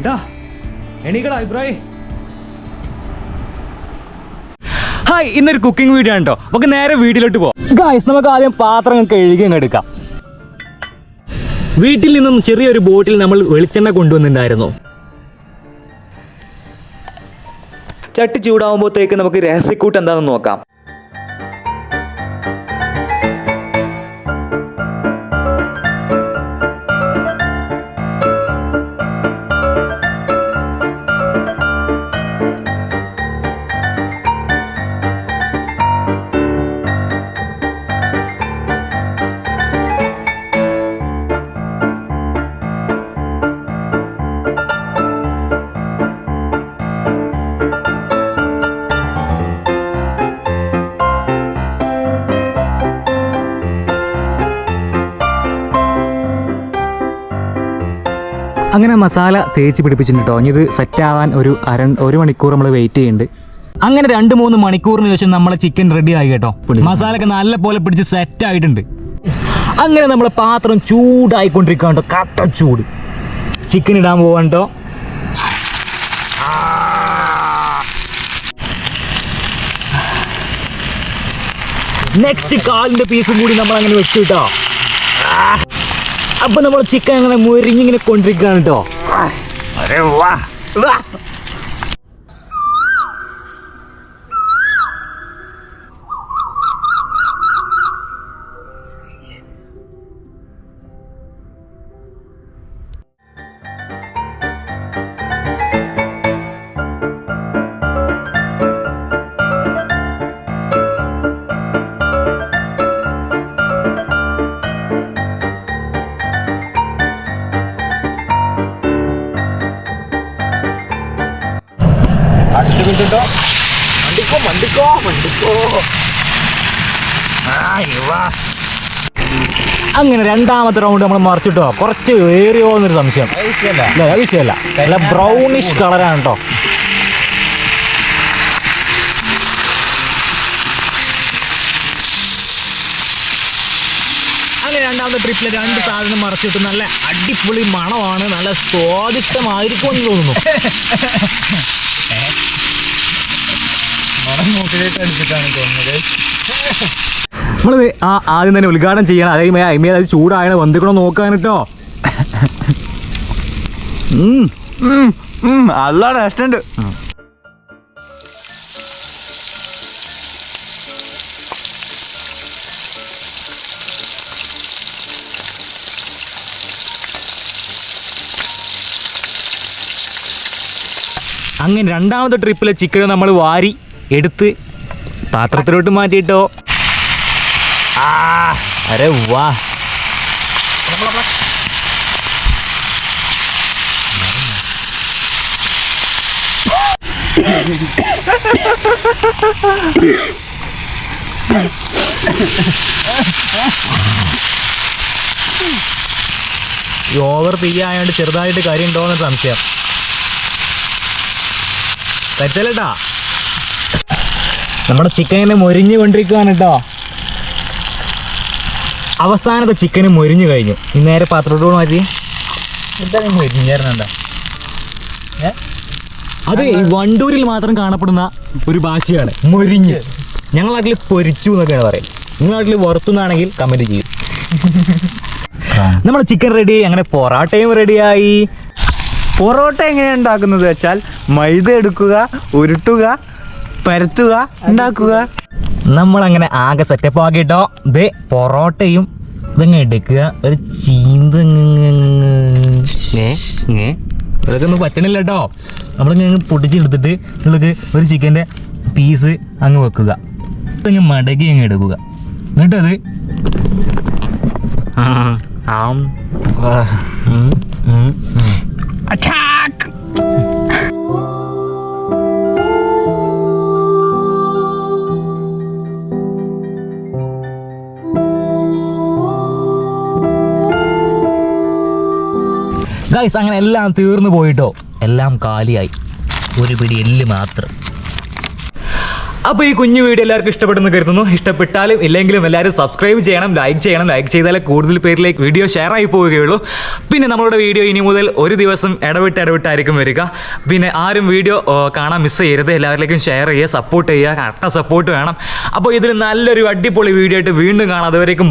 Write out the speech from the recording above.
ഏട്ടാ എണീക്കടാ ഇബ്രാഹിം. ഹായ്, ഇന്നൊരു cooking video ആണ് കേട്ടോ. നമുക്ക് നേരെ വീട്ടിലോട്ട് പോകാം. ഗായ്സ്, നമുക്ക് ആദ്യം പാത്രം കഴുകി എടുക്കാം. വീട്ടിൽ നിന്നും ചെറിയൊരു ബോട്ടിൽ നമ്മൾ വെളിച്ചെണ്ണ കൊണ്ടുവന്നിട്ടുണ്ടായിരുന്നു. ചട്ടി ചൂടാവുമ്പോഴത്തേക്ക് നമുക്ക് രഹസ്യക്കൂട്ട് എന്താണെന്ന് നോക്കാം. അങ്ങനെ മസാല തേച്ച് പിടിപ്പിച്ചിട്ടുണ്ട് കേട്ടോ. ഇനി ഇത് സെറ്റാവാൻ ഒരു മണിക്കൂർ നമ്മൾ വെയിറ്റ് ചെയ്യുന്നുണ്ട്. അങ്ങനെ 2-3 മണിക്കൂറിന് ശേഷം നമ്മളെ ചിക്കൻ റെഡി ആയി കേട്ടോ. മസാലയൊക്കെ നല്ല പോലെ പിടിച്ച് സെറ്റ് ആയിട്ടുണ്ട്. അങ്ങനെ നമ്മളെ പാത്രം ചൂടായിക്കൊണ്ടിരിക്കുക കേട്ടോ. കട്ട ചൂട്. ചിക്കൻ ഇടാൻ പോവാൻ കേട്ടോ. നെക്സ്റ്റ് കാലിൻ്റെ പീസും കൂടി നമ്മൾ അങ്ങനെ വെച്ചു കേട്ടോ. അപ്പൊ നമ്മൾ ചിക്കൻ അങ്ങനെ മുരിഞ്ഞിങ്ങനെ കൊണ്ടിരിക്കുകയാണ് കേട്ടോ. അങ്ങനെ രണ്ടാമത്തെ റൗണ്ട് നമ്മൾ മറിച്ചിട്ടോ. കുറച്ച് ഏറിയോ എന്നൊരു സംശയം. വിഷയമല്ല, നല്ല ബ്രൗണിഷ് കളറാണ് കേട്ടോ. അങ്ങനെ രണ്ടാമത്തെ ട്രിപ്പിൽ 2 സാധനം മറിച്ചിട്ട് നല്ല അടിപൊളി മണമാണ്. നല്ല സ്വാദിഷ്ടമായിരിക്കുമെന്ന് തോന്നുന്നു. നമ്മള് ആദ്യം തന്നെ ഉദ്ഘാടനം ചെയ്യണം. അതേ അത് ചൂടായ വന്നിക്കണോ നോക്കാൻ കേട്ടോ. നല്ല ടേസ്റ്റ് ഉണ്ട്. അങ്ങനെ രണ്ടാമത്തെ ട്രിപ്പിലെ ചിക്കൻ നമ്മൾ വാരി എടുത്ത് പാത്രത്തിലോട്ട് മാറ്റിയിട്ടോ. അരെ വാ, ഓവർ തീയായോണ്ട് ചെറുതായിട്ട് കാര്യം ഉണ്ടോന്ന് സംശയം. തെറ്റല്ലേട്ടാ, നമ്മുടെ ചിക്കനെ മൊരിഞ്ഞു കൊണ്ടിരിക്കുകയാണ് കേട്ടോ. അവസാനത്തെ ചിക്കന് മൊരിഞ്ഞു കഴിഞ്ഞു. ഈ നേരെ പാത്രത്തോട് മാറ്റി. എന്താണ് മൊരിഞ്ഞേരണ? അത് വണ്ടൂരിൽ മാത്രം കാണപ്പെടുന്ന ഒരു ഭാഷയാണ് മൊരിഞ്ഞ്. ഞങ്ങളുടെ നാട്ടിൽ പൊരിച്ചു എന്നൊക്കെയാണ് പറയുന്നത്. നിങ്ങളുടെ നാട്ടിൽ വറുത്തുന്നാണെങ്കിൽ കമൻറ്റ് ചെയ്യും. നമ്മുടെ ചിക്കൻ റെഡി. അങ്ങനെ പൊറോട്ടയും റെഡിയായി. പൊറോട്ട എങ്ങനെയാണ് ഉണ്ടാക്കുന്നത് വെച്ചാൽ മൈദ എടുക്കുക, ഉരുട്ടുക, പരത്തുക, ഉണ്ടാക്കുക. നമ്മളങ്ങനെ ആകെ സെറ്റപ്പ് ആക്കിട്ടോ. ഇത് പൊറോട്ടയും ഇതങ്ങ് എടുക്കുക. ഒരു ചീന്ത് ഇതൊക്കെ ഒന്നും പറ്റണില്ല കേട്ടോ. നമ്മളിങ്ങനെ പൊട്ടിച്ചെടുത്തിട്ട് നിങ്ങൾക്ക് ഒരു ചിക്കൻ്റെ പീസ് അങ്ങ് വെക്കുക. ഇതങ്ങ് മടക്കി അങ്ങ് എടുക്കുക. എന്നിട്ടത് അറ്റാക്ക്. ഗൈസ്, അങ്ങനെ എല്ലാം തീർന്നു പോയിട്ടോ. എല്ലാം കാലിയായി. ഒരു പിടി എല്ല് മാത്രം. അപ്പോൾ ഈ കുഞ്ഞു വീഡിയോ എല്ലാവർക്കും ഇഷ്ടപ്പെടുന്നു കരുതുന്നു. ഇഷ്ടപ്പെട്ടാലും ഇല്ലെങ്കിലും എല്ലാവരും സബ്സ്ക്രൈബ് ചെയ്യണം, ലൈക്ക് ചെയ്യണം. ലൈക്ക് ചെയ്താലേ കൂടുതൽ പേരിലേക്ക് വീഡിയോ ഷെയർ ആയി പോവുകയുള്ളൂ. പിന്നെ നമ്മളുടെ വീഡിയോ ഇനി മുതൽ ഒരു ദിവസം ഇടവിട്ടായിരിക്കും വരിക. പിന്നെ ആരും വീഡിയോ കാണാൻ മിസ് ചെയ്യരുത്. എല്ലാവരിലേക്കും ഷെയർ ചെയ്യുക, സപ്പോർട്ട് ചെയ്യുക. കറക്റ്റ് സപ്പോർട്ട് വേണം. അപ്പോൾ ഇതിൽ നല്ലൊരു അടിപൊളി വീഡിയോ ആയിട്ട് വീണ്ടും കാണാം. അതുവരേക്കും